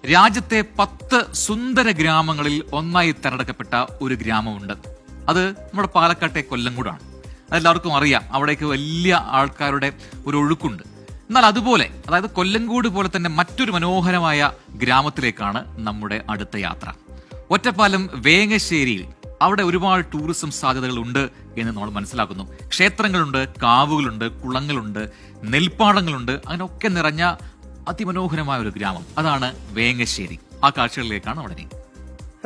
രാജ്യത്തെ 10 സുന്ദര ഗ്രാമങ്ങളിൽ ഒന്നായി തെരഞ്ഞെടുക്കപ്പെട്ട ഒരു ഗ്രാമമുണ്ട്. അത് നമ്മുടെ പാലക്കാട്ടെ കൊല്ലംകോടാണ്. അതെല്ലാവർക്കും അറിയാം. അവിടേക്ക് വലിയ ആൾക്കാരുടെ ഒരു ഒഴുക്കുണ്ട്. എന്നാൽ അതുപോലെ, അതായത് കൊല്ലംകോട് പോലെ തന്നെ മറ്റൊരു മനോഹരമായ ഗ്രാമത്തിലേക്കാണ് നമ്മുടെ അടുത്ത യാത്ര. ഒറ്റപ്പാലം വേങ്ങശ്ശേരിയിൽ അവിടെ ഒരുപാട് ടൂറിസം സാധ്യതകൾ ഉണ്ട് എന്ന് നമ്മൾ മനസ്സിലാക്കുന്നു. ക്ഷേത്രങ്ങളുണ്ട്, കാവുകളുണ്ട്, കുളങ്ങളുണ്ട്, നെൽപ്പാടങ്ങളുണ്ട്, അങ്ങനെയൊക്കെ നിറഞ്ഞ അതിമനോഹരമായ ഒരു ഗ്രാമം. അതാണ് വേങ്ങശ്ശേരി. ആ കാഴ്ചകളിലേക്കാണ് ഉടനെ.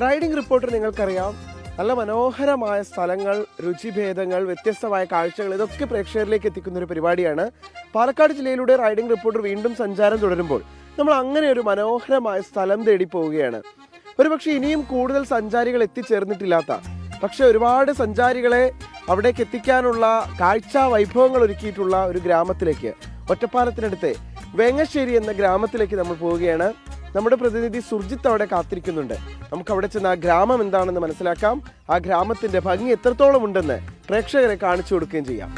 റൈഡിംഗ് റിപ്പോർട്ടർ നിങ്ങൾക്കറിയാം, നല്ല മനോഹരമായ സ്ഥലങ്ങൾ, രുചിഭേദങ്ങൾ, വ്യത്യസ്തമായ കാഴ്ചകൾ, ഇതൊക്കെ പ്രേക്ഷകരിലേക്ക് എത്തിക്കുന്ന ഒരു പരിപാടിയാണ്. പാലക്കാട് ജില്ലയിലൂടെ റൈഡിംഗ് റിപ്പോർട്ടർ വീണ്ടും സഞ്ചാരം തുടരുമ്പോൾ നമ്മൾ അങ്ങനെ ഒരു മനോഹരമായ സ്ഥലം തേടി പോവുകയാണ്. ഒരുപക്ഷെ ഇനിയും കൂടുതൽ സഞ്ചാരികൾ എത്തിച്ചേർന്നിട്ടില്ലാത്ത, പക്ഷെ ഒരുപാട് സഞ്ചാരികളെ അവിടേക്ക് എത്തിക്കാനുള്ള കാഴ്ചാ വൈഭവങ്ങൾ ഒരുക്കിയിട്ടുള്ള ഒരു ഗ്രാമത്തിലേക്ക്, ഒറ്റപ്പാലത്തിനടുത്ത് വേങ്ങശ്ശേരി എന്ന ഗ്രാമത്തിലേക്ക് നമ്മൾ പോവുകയാണ്. നമ്മുടെ പ്രതിനിധി സുർജിത്ത് അവിടെ കാത്തിരിക്കുന്നുണ്ട്. നമുക്ക് അവിടെ ചെന്ന് ആ ഗ്രാമം എന്താണെന്ന് മനസ്സിലാക്കാം. ആ ഗ്രാമത്തിന്റെ ഭംഗി എത്രത്തോളം ഉണ്ടെന്ന് പ്രേക്ഷകരെ കാണിച്ചു കൊടുക്കുകയും ചെയ്യാം.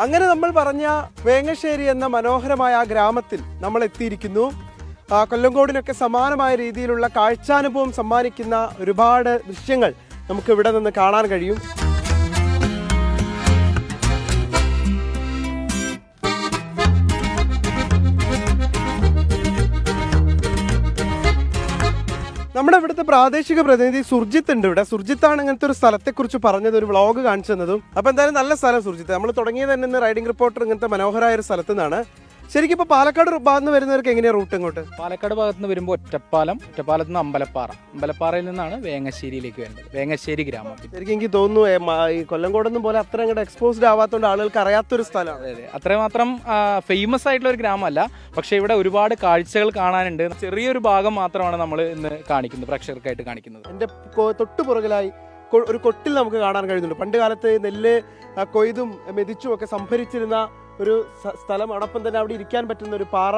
അങ്ങനെ നമ്മൾ പറഞ്ഞ വേങ്ങശ്ശേരി എന്ന മനോഹരമായ ആ ഗ്രാമത്തിൽ നമ്മൾ എത്തിയിരിക്കുന്നു. കൊല്ലംകോടിനൊക്കെ സമാനമായ രീതിയിലുള്ള കാഴ്ചാനുഭവം സമ്മാനിക്കുന്ന ഒരുപാട് ദൃശ്യങ്ങൾ നമുക്ക് ഇവിടെ നിന്ന് കാണാൻ കഴിയും. നമ്മുടെ ഇവിടുത്തെ പ്രാദേശിക പ്രതിനിധി സുർജിത്ത് ഉണ്ട് ഇവിടെ. സുർജിത്താണ് ഇങ്ങനത്തെ ഒരു സ്ഥലത്തെക്കുറിച്ച് പറഞ്ഞത്, ഒരു വ്ളോഗ് കാണിച്ചു തന്നതും. അപ്പോൾ എന്തായാലും നല്ല സ്ഥലം സുർജിത്ത്. നമ്മൾ തുടങ്ങിയത് തന്നെ റൈഡിംഗ് റിപ്പോർട്ടർ ഇങ്ങനത്തെ മനോഹരമായ ഒരു സ്ഥലത്തു നിന്നാണ്. ശരിക്കും ഇപ്പോൾ പാലക്കാട് ഭാഗത്ത് നിന്ന് വരുന്നവർക്ക് എങ്ങനെയാണ് റൂട്ട് ഇങ്ങോട്ട്? പാലക്കാട് ഭാഗത്ത് നിന്ന് വരുമ്പോൾ ഒറ്റപ്പാലത്ത് നിന്ന് അമ്പലപ്പാറയിൽ നിന്നാണ് വേങ്ങശ്ശേരിയിലേക്ക് വരുന്നത്. വേങ്ങശ്ശേരി ഗ്രാമം ശരിക്കും എനിക്ക് തോന്നുന്നു ഈ കൊല്ലംകോടൊന്നും പോലെ അത്ര അങ്ങോട്ട് എക്സ്പോസ്ഡ് ആവാത്തതുകൊണ്ട് ആളുകൾക്ക് അറിയാത്തൊരു സ്ഥലമാണ്. അതെ, അത്രമാത്രം ഫേമസ് ആയിട്ടുള്ള ഒരു ഗ്രാമമല്ല. പക്ഷെ ഇവിടെ ഒരുപാട് കാഴ്ചകൾ കാണാനുണ്ട്. ചെറിയൊരു ഭാഗം മാത്രമാണ് നമ്മൾ ഇന്ന് കാണിക്കുന്നത്, പ്രേക്ഷകർക്കായിട്ട് കാണിക്കുന്നത്. എൻ്റെ തൊട്ടു പുറകിലായി ഒരു കൊട്ടിൽ നമുക്ക് കാണാൻ കഴിയുന്നുണ്ട്. പണ്ട് കാലത്ത് നെല്ല് കൊയ്തും മെതിച്ചും ഒക്കെ സംഭരിച്ചിരുന്ന ഒരു സ്ഥലം. അതോടൊപ്പം തന്നെ അവിടെ ഇരിക്കാൻ പറ്റുന്ന ഒരു പാറ.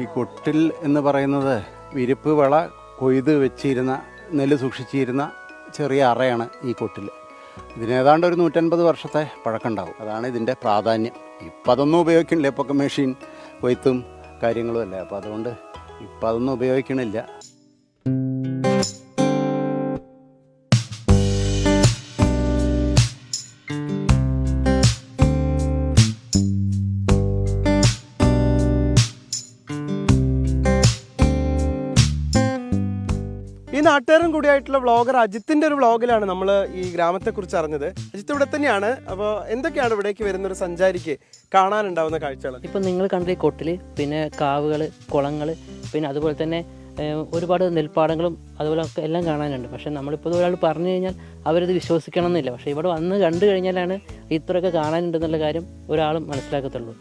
ഈ കൊട്ടിൽ എന്ന് പറയുന്നത് വിരിപ്പ് വള കൊയ്ത് വെച്ചിരുന്ന, നെല്ല് സൂക്ഷിച്ചിരുന്ന ചെറിയ അറയാണ് ഈ കൊട്ടിൽ. ഇതിനേതാണ്ട് ഒരു 150 വർഷത്തെ പഴക്കമുണ്ടാവും. അതാണ് ഇതിൻ്റെ പ്രാധാന്യം. ഇപ്പം അതൊന്നും ഉപയോഗിക്കണില്ല. ഇപ്പൊക്കെ മെഷീൻ കൊയ്ത്തും കാര്യങ്ങളും അല്ലേ. അപ്പോൾ അതുകൊണ്ട് ഇപ്പം അതൊന്നും ഉപയോഗിക്കണില്ല. ഈ നാട്ടുകാരൻ കൂടിയായിട്ടുള്ള വ്ളോഗർ അജിത്തിന്റെ ഒരു വ്ളോഗിലാണ് നമ്മൾ ഈ ഗ്രാമത്തെക്കുറിച്ച് അറിഞ്ഞത്. അജിത്ത് ഇവിടെ തന്നെയാണ്. അപ്പോൾ എന്തൊക്കെയാണ് ഇവിടേക്ക് വരുന്ന ഒരു സഞ്ചാരിക്ക് കാണാനുണ്ടാവുന്ന കാഴ്ചകൾ? ഇപ്പം നിങ്ങൾ കണ്ട ഈ കൊട്ടിൽ, പിന്നെ കാവുകൾ, കുളങ്ങൾ, പിന്നെ അതുപോലെ തന്നെ ഒരുപാട് നെൽപ്പാടങ്ങളും അതുപോലെ ഒക്കെ എല്ലാം കാണാനുണ്ട്. പക്ഷേ നമ്മളിപ്പോൾ ഒരാൾ പറഞ്ഞു കഴിഞ്ഞാൽ അവരത് വിശ്വസിക്കണം എന്നില്ല. പക്ഷേ ഇവിടെ വന്ന് കണ്ടു കഴിഞ്ഞാലാണ് ഇത്രയൊക്കെ കാണാനുണ്ടെന്നുള്ള കാര്യം ഒരാളും മനസ്സിലാക്കത്തുള്ളൂ.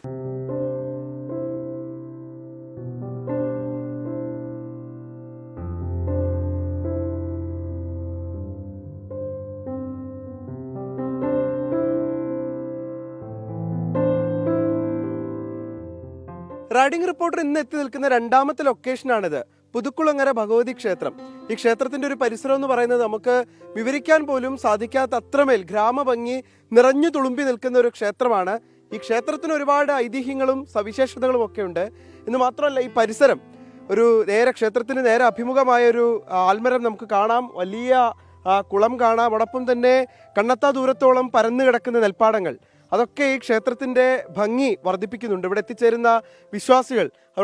റൈഡിംഗ് റിപ്പോർട്ടർ ഇന്ന് എത്തി നിൽക്കുന്ന രണ്ടാമത്തെ ലൊക്കേഷനാണിത്. പുതുക്കുളങ്ങര ഭഗവതി ക്ഷേത്രം. ഈ ക്ഷേത്രത്തിന്റെ ഒരു പരിസരം എന്ന് പറയുന്നത് നമുക്ക് വിവരിക്കാൻ പോലും സാധിക്കാത്ത അത്രമേൽ ഗ്രാമഭംഗി നിറഞ്ഞു തുളുമ്പി നിൽക്കുന്ന ഒരു ക്ഷേത്രമാണ്. ഈ ക്ഷേത്രത്തിന് ഒരുപാട് ഐതിഹ്യങ്ങളും സവിശേഷതകളും ഒക്കെ ഉണ്ട്. എന്ന് മാത്രമല്ല, ഈ പരിസരം ഒരു ക്ഷേത്രത്തിന് നേരെ അഭിമുഖമായ ഒരു ആൽമരം നമുക്ക് കാണാം. വലിയ കുളം കാണാം. അതോടൊപ്പം തന്നെ കണ്ണെത്താ ദൂരത്തോളം പരന്നു കിടക്കുന്ന നെൽപ്പാടങ്ങൾ, അതൊക്കെ ഈ ക്ഷേത്രത്തിൻ്റെ ഭംഗി വർദ്ധിപ്പിക്കുന്നുണ്ട്. ഇവിടെ എത്തിച്ചേരുന്ന വിശ്വാസികൾ